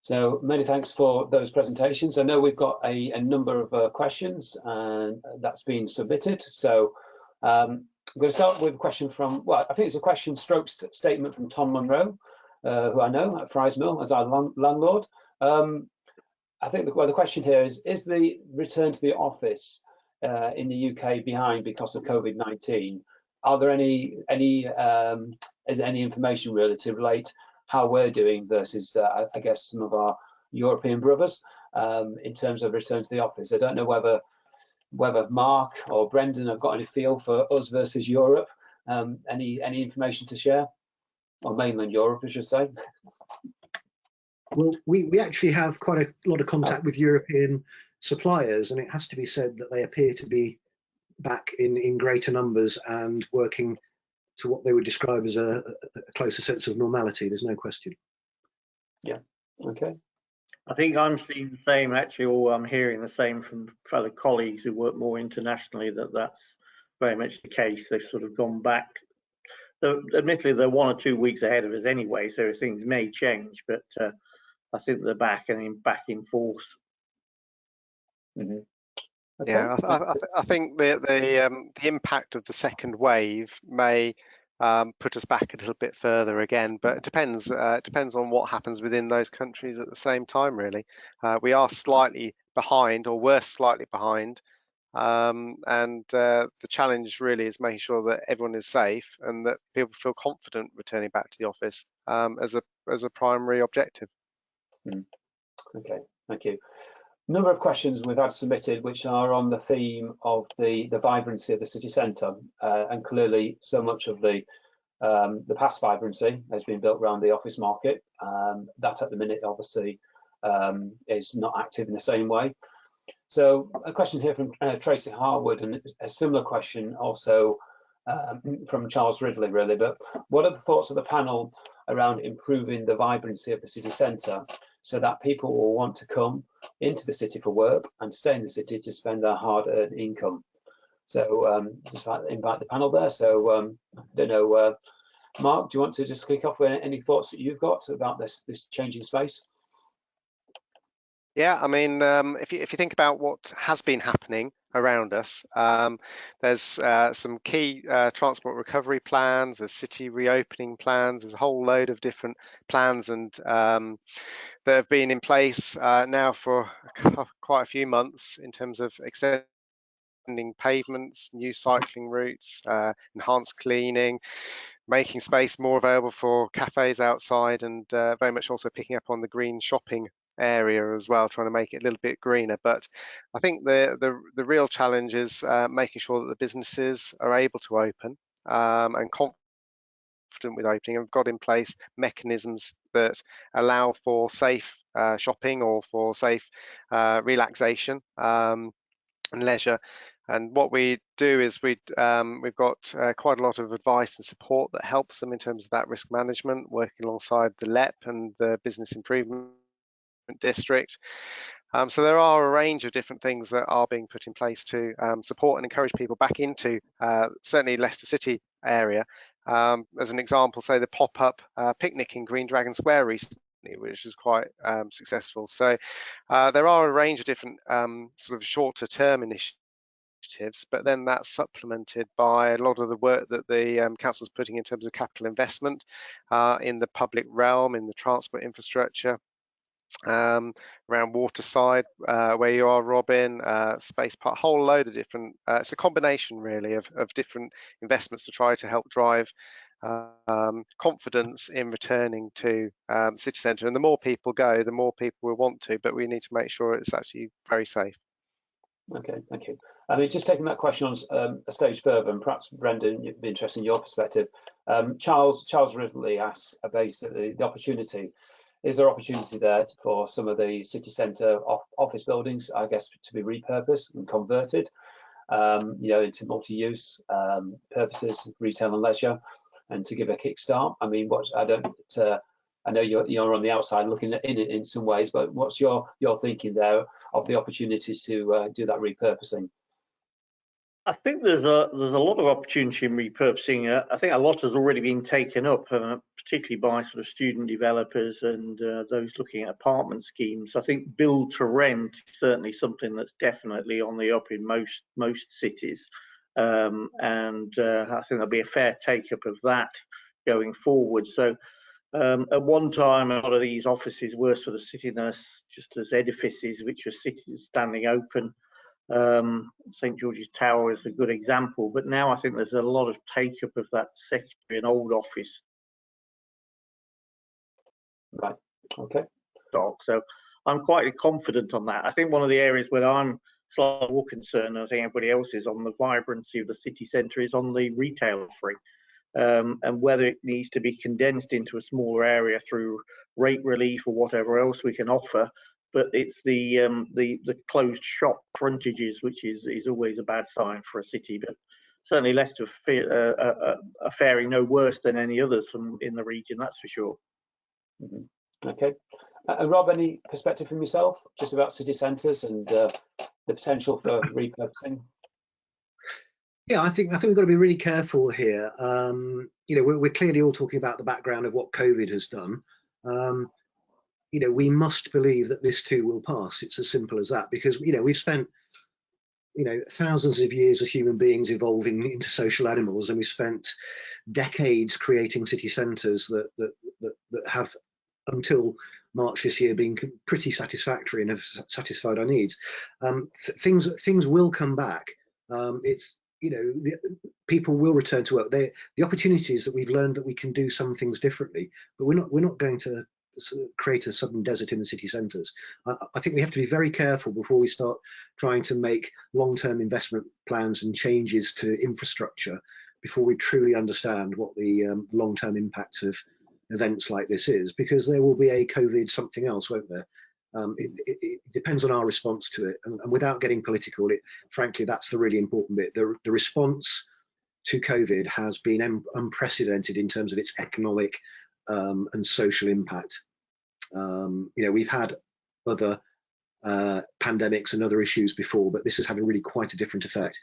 So many thanks for those presentations. I know we've got a number of questions, and that's been submitted. So I'm going to start with a question from, well, I think it's a question stroke statement from Tom Munro, who I know at Fry's Mill as our landlord. I think the question here is the return to the office in the UK behind because of COVID-19? Are there is there any information really to relate how we're doing versus, I guess, some of our European brothers in terms of return to the office? I don't know whether Mark or Brendan have got any feel for us versus Europe. Any information to share, or mainland Europe, I should say? Well, we actually have quite a lot of contact with European suppliers, and it has to be said that they appear to be back in greater numbers and working to what they would describe as a closer sense of normality. There's no question. Yeah. Okay. I think I'm seeing the same, actually, or I'm hearing the same from fellow colleagues who work more internationally, that's very much the case. They've sort of gone back. Admittedly, they're 1 or 2 weeks ahead of us anyway, so things may change, but I think they're back in force. Mm-hmm. Okay. Yeah, I think the impact of the second wave may put us back a little bit further again, but it depends on what happens within those countries at the same time. Really, we are slightly behind, or we're slightly behind, and the challenge really is making sure that everyone is safe and that people feel confident returning back to the office as a primary objective. Okay, thank you. Number of questions we've had submitted which are on the theme of the vibrancy of the city centre, and clearly so much of the past vibrancy has been built around the office market. That at the minute obviously is not active in the same way. So a question here from Tracy Harwood, and a similar question also from Charles Ridley, really. But what are the thoughts of the panel around improving the vibrancy of the city centre so that people will want to come into the city for work and stay in the city to spend their hard-earned income? So just like invite the panel there. So I don't know, Mark, do you want to just kick off with any thoughts that you've got about this changing space? Yeah, I mean, if you think about what has been happening around us, there's some key transport recovery plans, there's city reopening plans, there's a whole load of different plans and that have been in place now for quite a few months in terms of extending pavements, new cycling routes, enhanced cleaning, making space more available for cafes outside, and very much also picking up on the green shopping area as well, trying to make it a little bit greener. But I think the real challenge is making sure that the businesses are able to open and confident with opening, and have got in place mechanisms that allow for safe shopping or for safe relaxation and leisure. And what we do is we've got quite a lot of advice and support that helps them in terms of that risk management, working alongside the LEP and the Business Improvement District. So there are a range of different things that are being put in place to support and encourage people back into certainly Leicester City area. As an example, say the pop-up picnic in Green Dragon Square recently, which was quite successful. So there are a range of different sort of shorter term initiatives, but then that's supplemented by a lot of the work that the council's putting in terms of capital investment in the public realm, in the transport infrastructure, around Waterside, where you are, Robin, Space Park, a whole load of different, it's a combination really of different investments to try to help drive confidence in returning to the city centre. And the more people go, the more people will want to, but we need to make sure it's actually very safe. Okay, thank you. I mean, just taking that question on a stage further, and perhaps Brendan, it'd be interesting in your perspective. Charles Ridley asks basically the opportunity. Is there opportunity there for some of the city centre office buildings, I guess, to be repurposed and converted, into multi-use purposes, retail and leisure, and to give a kickstart? I mean, I know you're on the outside looking at it in some ways, but what's your thinking there of the opportunities to do that repurposing? I think there's a lot of opportunity in repurposing. I think a lot has already been taken up, particularly by sort of student developers and those looking at apartment schemes. I think build to rent is certainly something that's definitely on the up in most cities, and I think there'll be a fair take up of that going forward. So at one time, a lot of these offices were sort of sitting as just as edifices, which were cities standing open. St George's Tower is a good example, but now I think there's a lot of take up of that sector in old office. Right. Okay. So I'm quite confident on that. I think one of the areas where I'm slightly more concerned, I think everybody else is, on the vibrancy of the city centre, is on the retail offering, and whether it needs to be condensed into a smaller area through rate relief or whatever else we can offer. But it's the closed shop frontages, which is always a bad sign for a city. But certainly Leicester are faring no worse than any others in the region, that's for sure. Mm-hmm. Okay. Rob, any perspective from yourself just about city centres and the potential for repurposing? Yeah, I think we've got to be really careful here. We're clearly all talking about the background of what COVID has done. we must believe that this too will pass. It's as simple as that, because we've spent thousands of years as human beings evolving into social animals, and we spent decades creating city centres that have, until March this year, been pretty satisfactory and have satisfied our needs. Things will come back. People will return to work. The opportunities that we've learned that we can do some things differently, but we're not going to create a sudden desert in the city centres. I think we have to be very careful before we start trying to make long-term investment plans and changes to infrastructure before we truly understand what the long-term impact of events like this is, because there will be a COVID something else, won't there? It depends on our response to it, and without getting political, frankly, that's the really important bit. The response to COVID has been unprecedented in terms of its economic and social impact. We've had other pandemics and other issues before, but this has had really quite a different effect.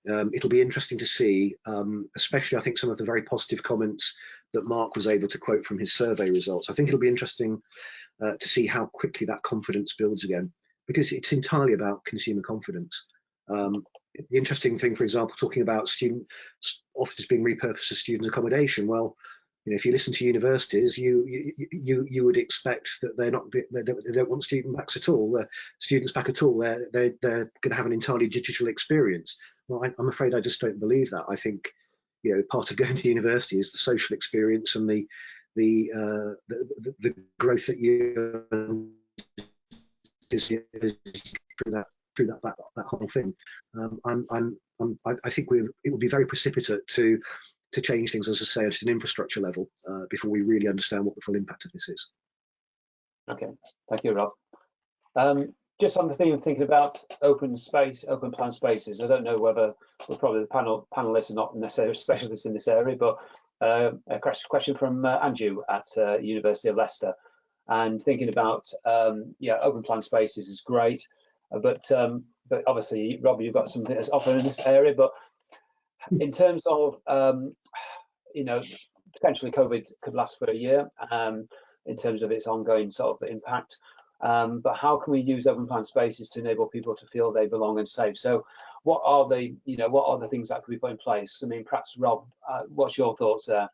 It'll be interesting to see, especially I think some of the very positive comments that Mark was able to quote from his survey results. I think it'll be interesting to see how quickly that confidence builds again, because it's entirely about consumer confidence. The interesting thing, for example, talking about student offices being repurposed as student accommodation. Well, if you listen to universities, you would expect that they don't want students back at all. They're going to have an entirely digital experience. Well, I'm afraid I just don't believe that. I think part of going to university is the social experience and the growth that you is through that whole thing. I think it would be very precipitate to change things, as I say, at an infrastructure level before we really understand what the full impact of this is. Okay, thank you, Rob. Just on the theme of thinking about open plan spaces, I don't know whether probably the panelists are not necessarily specialists in this area, but a question from Andrew at University of Leicester, and thinking about open plan spaces is great, but obviously, Rob, you've got something that's offered in this area, but in terms of potentially COVID could last for a year in terms of its ongoing sort of impact. But how can we use open plan spaces to enable people to feel they belong and safe? So what are the things that could be put in place? I mean, perhaps Rob, what's your thoughts there?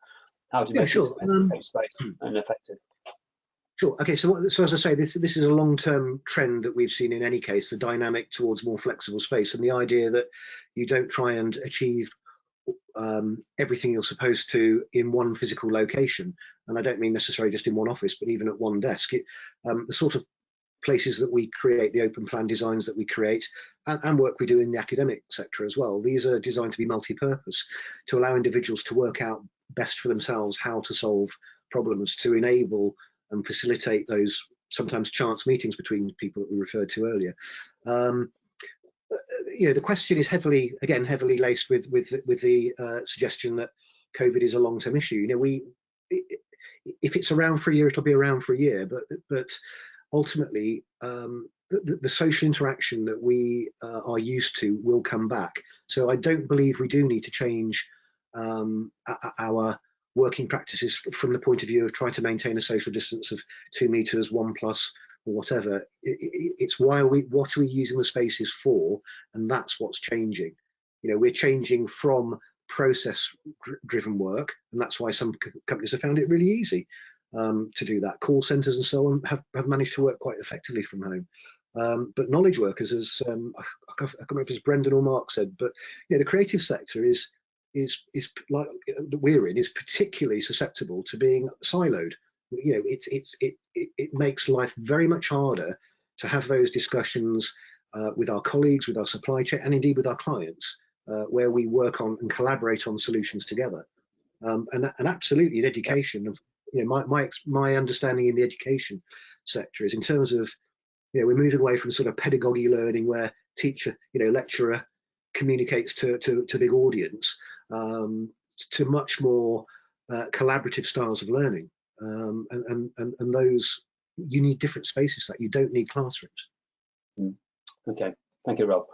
How do you make it a safe space and effective? Sure. Okay. So as I say, this is a long-term trend that we've seen in any case, the dynamic towards more flexible space, and the idea that you don't try and achieve everything you're supposed to in one physical location. And I don't mean necessarily just in one office, but even at one desk. The sort of places that we create, the open plan designs that we create, and work we do in the academic sector as well, these are designed to be multi-purpose, to allow individuals to work out best for themselves how to solve problems, to enable and facilitate those sometimes chance meetings between people that we referred to earlier. The question is heavily laced with the suggestion that COVID is a long-term issue. If it's around for a year, it'll be around for a year. But ultimately, the social interaction that we are used to will come back. So I don't believe we do need to change our working practices from the point of view of trying to maintain a social distance of 2 meters, 1+, or whatever. It's what are we using the spaces for, and that's what's changing. We're changing from process-driven work, and that's why some companies have found it really easy to do that. Call centres and so on have managed to work quite effectively from home. But knowledge workers, as I can't remember if it's Brendan or Mark said, but the creative sector is like that we're in, is particularly susceptible to being siloed. It makes life very much harder to have those discussions with our colleagues, with our supply chain, and indeed with our clients, where we work on and collaborate on solutions together. And absolutely in education, my understanding in the education sector is in terms of, we're moving away from sort of pedagogy learning where lecturer communicates to a big audience, to much more collaborative styles of learning. And those, you need different spaces that you don't need classrooms. Okay, thank you, Rob.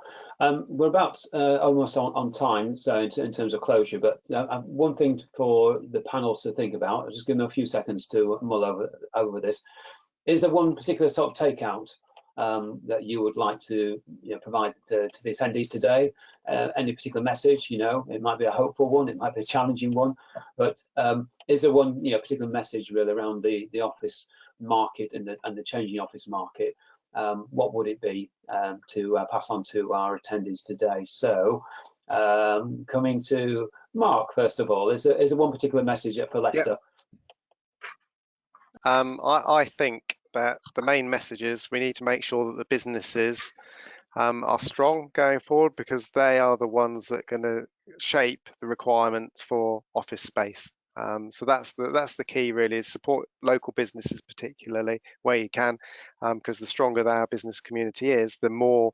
We're about almost on time, so in terms of closure, but one thing for the panel to think about, I'll just give them a few seconds to mull over this, Is there one particular sort of takeout that you would like to provide to the attendees today? Any particular message? It might be a hopeful one, it might be a challenging one, but is there one particular message really around the office market and the changing office market? What would it be to pass on to our attendees today? So coming to Mark, first of all, is there one particular message for Leicester? I think that the main message is we need to make sure that the businesses are strong going forward, because they are the ones that are going to shape the requirements for office space. So that's the key really, is support local businesses, particularly where you can, because the stronger our business community is, the more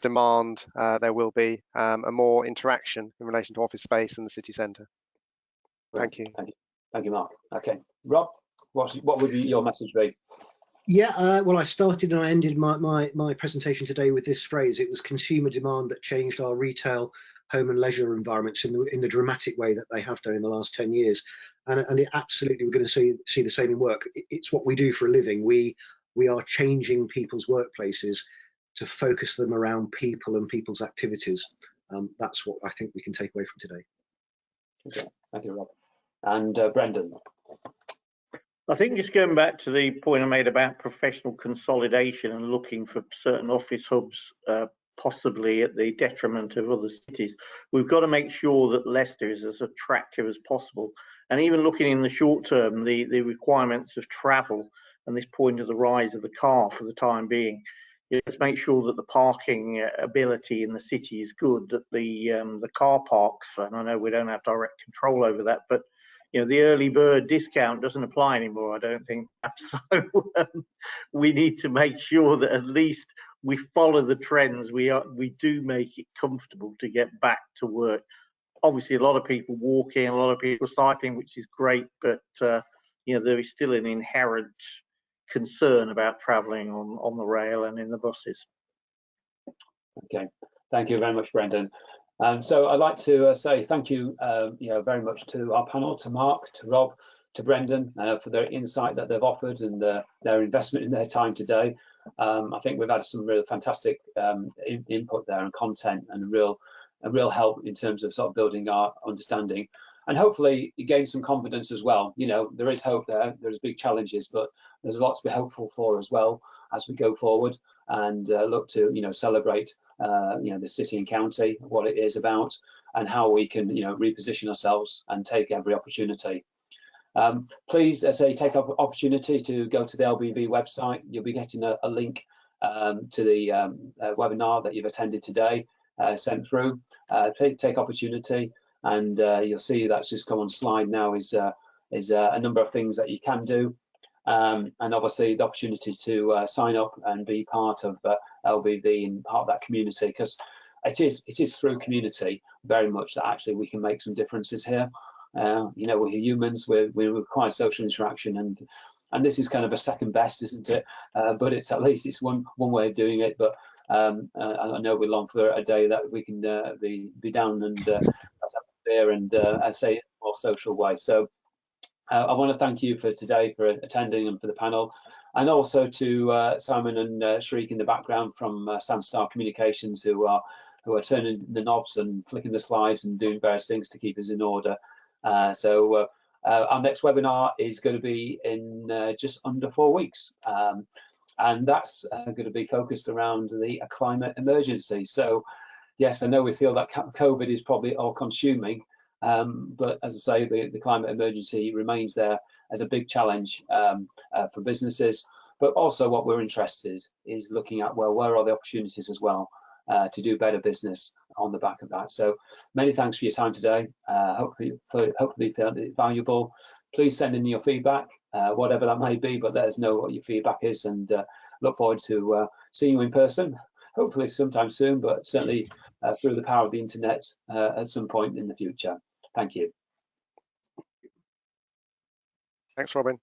demand there will be, and more interaction in relation to office space in the city centre. Thank you. Thank you, Mark. Okay, Rob, what would your message be? Yeah, well, I started and I ended my presentation today with this phrase. It was consumer demand that changed our retail, home and leisure environments in the dramatic way that they have done in the last 10 years. And it absolutely, we're going to see the same in work. It's what we do for a living. We are changing people's workplaces to focus them around people and people's activities. That's what I think we can take away from today. Okay, thank you, Rob. And Brendan. I think just going back to the point I made about professional consolidation and looking for certain office hubs, possibly at the detriment of other cities, we've got to make sure that Leicester is as attractive as possible. And even looking in the short term, the requirements of travel and this point of the rise of the car for the time being, let's make sure that the parking ability in the city is good, that the car parks, and I know we don't have direct control over that, but the early bird discount doesn't apply anymore, I don't think. So we need to make sure that at least we follow the trends. We do make it comfortable to get back to work. Obviously, a lot of people walking, a lot of people cycling, which is great, but there is still an inherent concern about travelling on the rail and in the buses. Okay, thank you very much, Brendan. So I'd like to say thank you, very much to our panel, to Mark, to Rob, to Brendan for their insight that they've offered and their investment in their time today. I think we've had some really fantastic input there and content, and a real help in terms of sort of building our understanding, and hopefully you gain some confidence as well. There is hope there. There's big challenges, but there's a lot to be hopeful for as well as we go forward and look to celebrate the city and county, what it is about, and how we can reposition ourselves and take every opportunity. Please, as I take up opportunity to go to the LBV website. You'll be getting a link to the webinar that you've attended today sent through. Take opportunity, and you'll see that's just come on slide now is a number of things that you can do. And obviously the opportunity to sign up and be part of LBV and part of that community, because it is through community very much that actually we can make some differences here. We're humans, we require social interaction, and this is kind of a second best, isn't it? But at least it's one way of doing it. But I know we long for a day that we can be down and have a beer and say it in a more social way. So I want to thank you for today, for attending, and for the panel, and also to Simon and Shriek in the background from Sandstar Communications, who are turning the knobs and flicking the slides and doing various things to keep us in order. So our next webinar is going to be in just under 4 weeks, and that's going to be focused around the climate emergency. So yes, I know we feel that COVID is probably all-consuming. But as I say, the climate emergency remains there as a big challenge for businesses. But also what we're interested is looking at, well, where are the opportunities as well to do better business on the back of that. So many thanks for your time today. Hopefully you found it valuable. Please send in your feedback, whatever that may be, but let us know what your feedback is, and look forward to seeing you in person. Hopefully sometime soon, but certainly through the power of the internet at some point in the future. Thank you. Thanks, Robin.